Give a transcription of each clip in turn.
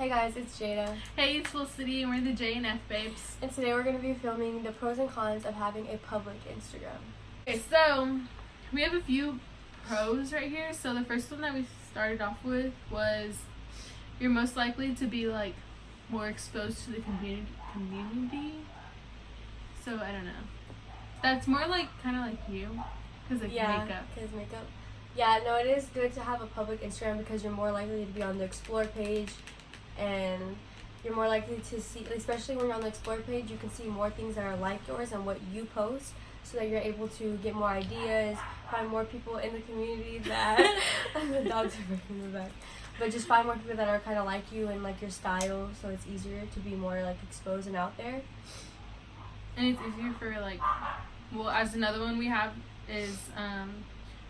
Hey guys, it's Jada. Hey, it's Felicity, and we're the J and F babes. And today we're going to be filming the pros and cons of having a public Instagram. Okay, so we have a few pros right here. So the first one that we started off with was you're most likely to be like more exposed to the community. So I don't know. That's more like kind of like you, because like makeup. Because makeup. Yeah, no, it is good to have a public Instagram because you're more likely to be on the explore page, and you're more likely to see, especially when you're on the explore page, you can see more things that are like yours and what you post, so that you're able to get more ideas, find more people in the community that the dogs are breaking the back. But just find more people that are kind of like you and like your style, so it's easier to be more like exposed and out there. And it's easier for like, well, as another one we have is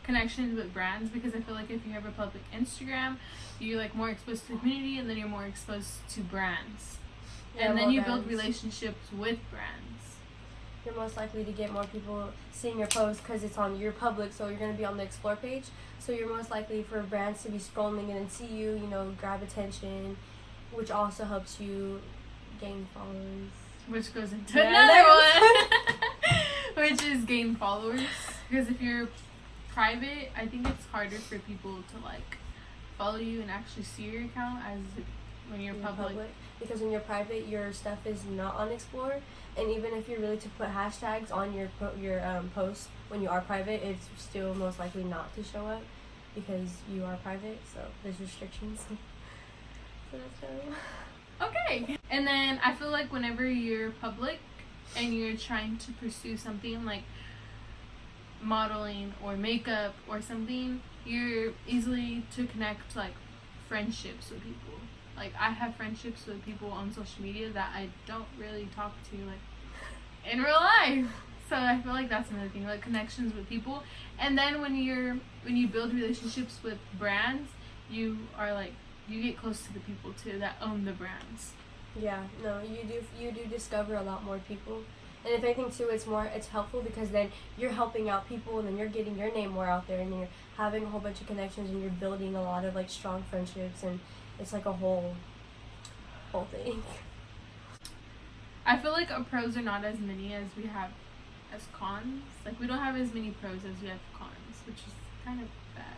connections with brands, because I feel like if you have a public Instagram, you're like more exposed to the community, and then you're more exposed to brands, and then you build relationships with brands. You're most likely to get more people seeing your post because it's on your public, so you're going to be on the explore page, so you're most likely for brands to be scrolling and then see you, you know, grab attention, which also helps you gain followers, which goes into another one which is gain followers, because if you're private, I think it's harder for people to like follow you and actually see your account as when you're public. Because when you're private, your stuff is not on Explore, and even if you're really to put hashtags on your posts when you are private, it's still most likely not to show up because you are private. So there's restrictions. So that's okay. And then I feel like whenever you're public and you're trying to pursue something like modeling or makeup or something, you're easily to connect like friendships with people. Like I have friendships with people on social media that I don't really talk to like in real life. So I feel like that's another thing, like connections with people. And then when you build relationships with brands, you get close to the people too that own the brands. Yeah, no, you do discover a lot more people. And if anything too, it's helpful because then you're helping out people, and then you're getting your name more out there, and you're having a whole bunch of connections, and you're building a lot of like strong friendships, and it's like a whole thing. I feel like our pros are not as many as we have as cons. Like we don't have as many pros as we have cons, which is kind of bad.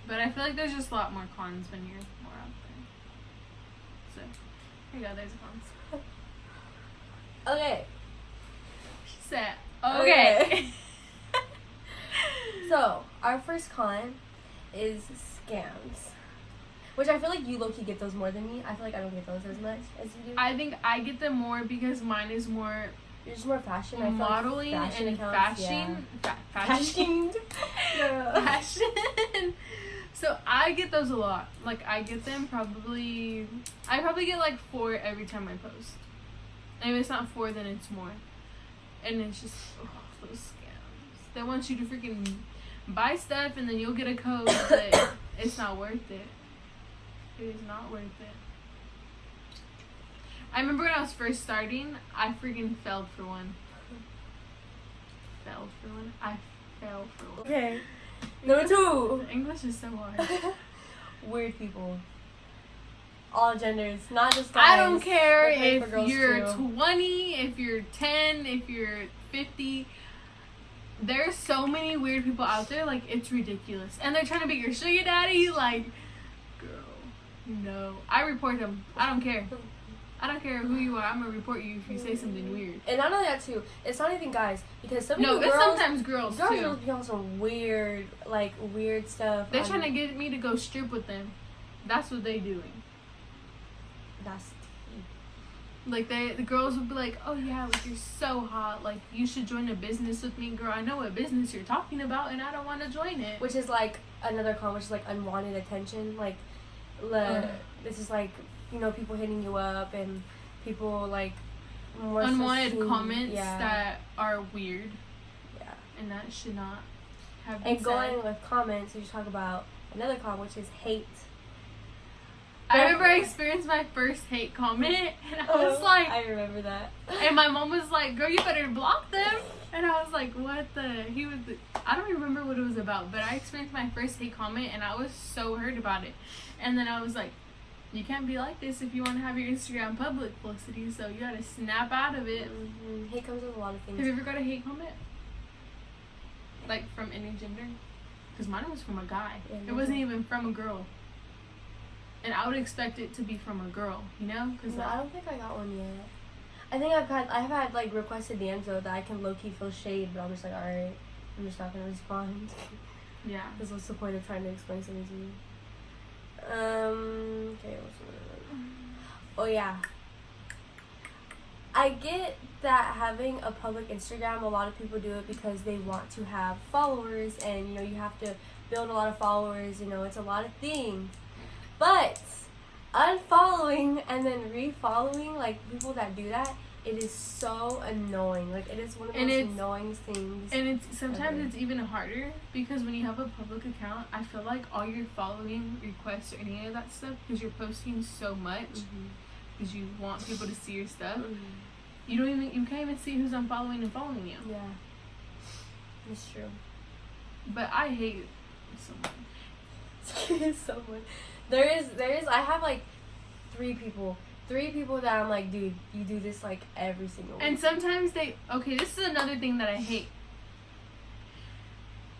But I feel like there's just a lot more cons when you're more out there. So here you go, there's cons. Okay. She said, okay. So, our first con is scams. Which I feel like you low-key get those more than me. I feel like I don't get those as much as you do. I think I get them more because mine is more... You're just more fashion. I modeling like fashion and accounts, fashion. Yeah. Fashion. No. Fashion. So I get those a lot. Like I get them probably get like 4 every time I post. And if it's not 4, then it's more. And it's just those scams. They want you to freaking buy stuff, and then you'll get a code, but it's not worth it. It is not worth it. I remember when I was first starting, I freaking failed for one. I fell for one. Okay. Number 2. English is so hard. Weird people. All genders, not just guys. I don't care if you're too. 20, if you're 10, if you're 50. There's so many weird people out there, like it's ridiculous. And they're trying to be your sugar daddy, like, girl, no. I report them. I don't care. I don't care who you are. I'm gonna report you if you say something weird. And not only that too, it's not even guys, because it's sometimes girls too. Girls be on some weird stuff. They're trying to get me to go strip with them. That's what they doing. That's like the girls would be like, oh yeah, like you're so hot, like you should join a business with me. Girl, I know what business you're talking about, and I don't want to join it. Which is like another con, which is like unwanted attention. Like this is like, you know, people hitting you up, and people like more unwanted comments that are weird. Yeah. And that should not have been And going with comments, we should talk about another con, which is hate. I remember I experienced my first hate comment, and I was like... I remember that. And my mom was like, girl, you better block them. And I was like, what the... I don't remember what it was about, but I experienced my first hate comment, and I was so hurt about it. And then I was like, you can't be like this if you want to have your Instagram public, Felicity. So you gotta snap out of it. Hate comes with a lot of things. Have you ever got a hate comment? Like from any gender? Because mine was from a guy. Yeah, it wasn't even from a girl. And I would expect it to be from a girl, you know? Cause I don't think I got one yet. I think I've had like requested DMs though that I can low key feel shade, but I'm just like, alright, I'm just not gonna respond. Yeah. Because what's the point of trying to explain something to you? Okay, oh yeah. I get that having a public Instagram, a lot of people do it because they want to have followers, and you know, you have to build a lot of followers, you know, it's a lot of things. But unfollowing and then refollowing, like people that do that, it is so annoying. Like it is one of the most annoying things. And it's sometimes it's even harder because when you have a public account, I feel like all your following requests or any of that stuff, because you're posting so much, because you want people to see your stuff, you can't even see who's unfollowing and following you. Yeah, it's true. But I hate someone. There is. I have like three people that I'm like, dude, you do this like every single week. And sometimes this is another thing that I hate.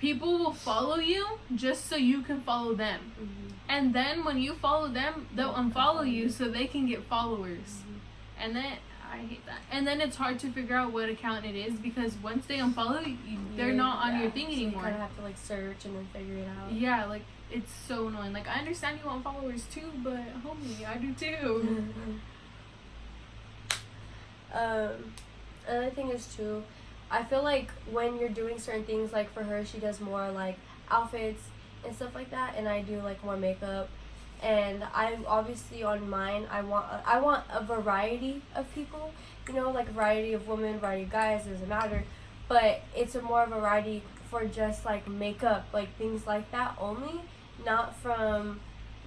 People will follow you just so you can follow them. And then when you follow them, they'll unfollow you so they can get followers. And then I hate that. And then it's hard to figure out what account it is because once they unfollow you, they're not on your thing anymore. You kind of have to like search and then figure it out. Yeah, like it's so annoying. Like I understand you want followers too, but homie, I do too. Another thing is too, I feel like when you're doing certain things, like for her, she does more like outfits and stuff like that, and I do like more makeup. And I obviously on mine, I want a variety of people, you know, like a variety of women, variety of guys, doesn't matter, but it's a more variety for just like makeup, like things like that only, not from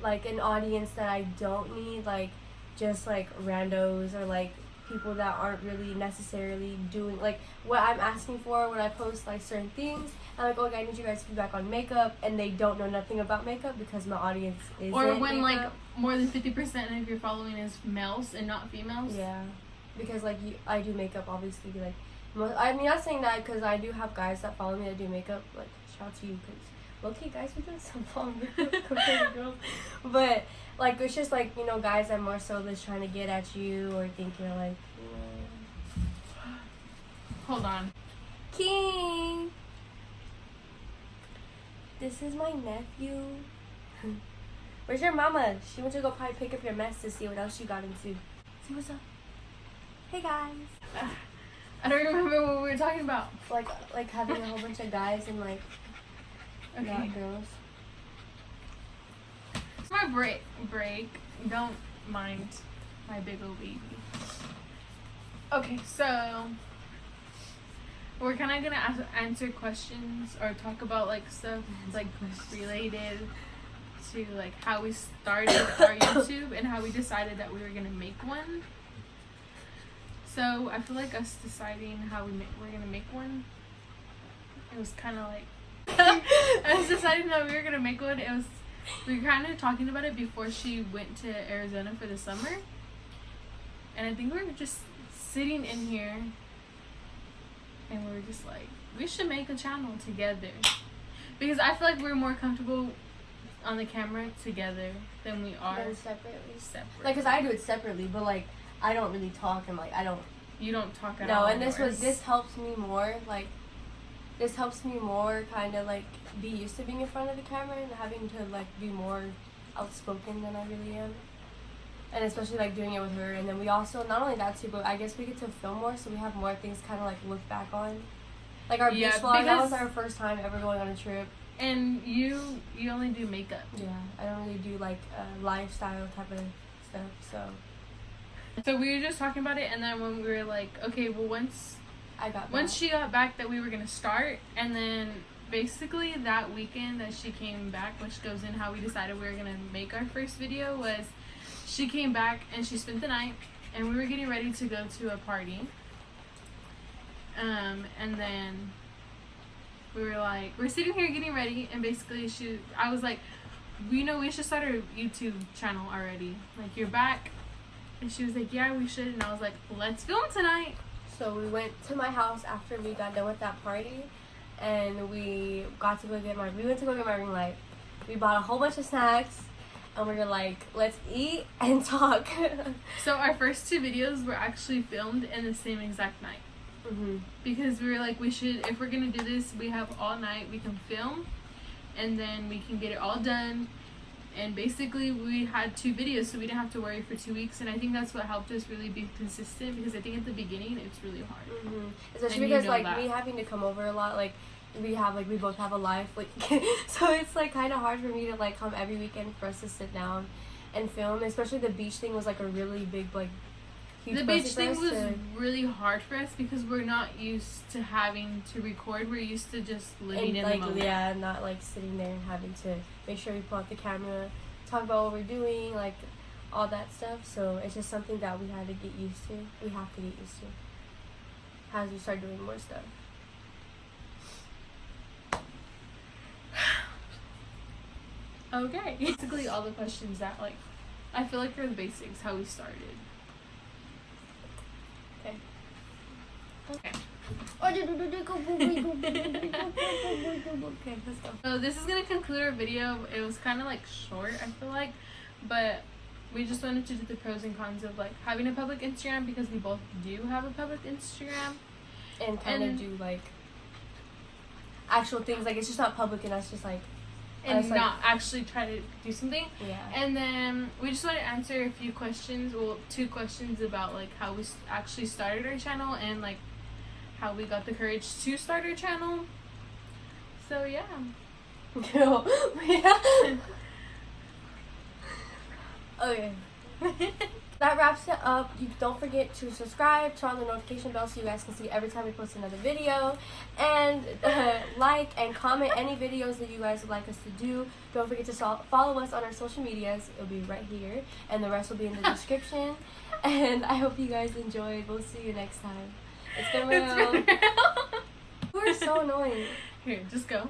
like an audience that I don't need, like just like randos or like people that aren't really necessarily doing like what I'm asking for when I post like certain things. I'm like, okay, I need you guys' feedback on makeup, and they don't know nothing about makeup because my audience is or when makeup. Like more than 50% of your following is males and not females. Yeah, because like I do makeup obviously, like I mean, not saying that because I do have guys that follow me that do makeup, like shout out to you because low-key guys who do some follow makeup compared to girls, but like it's just like, you know, guys that more so just trying to get at you or think you're like, you know. Hold on. King, this is my nephew. Where's your mama? She went to go probably pick up your mess to see what else you got into. See what's up. Hey guys. I don't remember what we were talking about. Like having a whole bunch of guys and like not girls. It's my break. Don't mind my big old baby. Okay, so we're kind of gonna answer questions or talk about like stuff like related to like how we started our YouTube and how we decided that we were gonna make one. So I feel like us deciding how we're gonna make one, it was kind of like us deciding how we were gonna make one. We were kind of talking about it before she went to Arizona for the summer, and I think we were just sitting in here, and we were just like, we should make a channel together, because I feel like we're more comfortable on the camera together than we are separately. Like, cause I do it separately, but like I don't really talk, and like You don't talk at all. No, and this helps me more. Like, this helps me more kind of like be used to being in front of the camera and having to like be more outspoken than I really am. And especially like doing it with her. And then we also, not only that too, but I guess we get to film more, so we have more things kind of like look back on. Like our beach vlog, that was our first time ever going on a trip. And you only do makeup. Yeah, I don't really do like lifestyle type of stuff, So we were just talking about it, and then when we were like, okay, well once she got back that we were gonna start, and then basically that weekend that she came back, which goes in how we decided we were gonna make our first video, was she came back and she spent the night, and we were getting ready to go to a party. And then we're sitting here getting ready, and basically I was like, we know we should start a YouTube channel already. Like, you're back. And she was like, yeah, we should. And I was like, let's film tonight. So we went to my house after we got done with that party, and we went to go get my ring light. We bought a whole bunch of snacks, and we were like, let's eat and talk. So our first 2 videos were actually filmed in the same exact night. Mm-hmm. Because we were like, we should, if we're gonna do this, we have all night, we can film, and then we can get it all done. And basically we had 2 videos, so we didn't have to worry for 2 weeks. And I think that's what helped us really be consistent, because I think at the beginning it's really hard. Mm-hmm. Especially And because you know like that. me having to come over a lot, like we both have a life, like so it's like kind of hard for me to like come every weekend for us to sit down and film. Especially the beach thing was like a really big, like, huge The blessing beach for thing us was to- really hard for us because we're not used to having to record. We're used to just living and in like the moment. yeah, not like sitting there and having to make sure we pull out the camera, talk about what we're doing, like all that stuff. So it's just something that we had to get used to. We have to get used to as we start doing more stuff. Okay. Basically all the questions that, like, I feel like are the basics, how we started. Okay. Okay. Okay, let's go. So this is gonna conclude our video. It was kind of like short, I feel like, but we just wanted to do the pros and cons of like having a public Instagram, because we both do have a public Instagram. And kind of And- do like actual things, like it's just not public and that's just like And us, like- not actually try to do something. yeah. And then we just want to answer a few questions, well, 2 questions about like how we actually started our channel and like how we got the courage to start our channel. So yeah. Yeah. Okay. That wraps it up. You don't forget to subscribe, turn on the notification bell so you guys can see every time we post another video, and like and comment any videos that you guys would like us to do. Don't forget to follow us on our social medias. It'll be right here, and the rest will be in the description. And I hope you guys enjoyed. We'll see you next time. It's been real. It's been real. We're so annoying. Here, just go.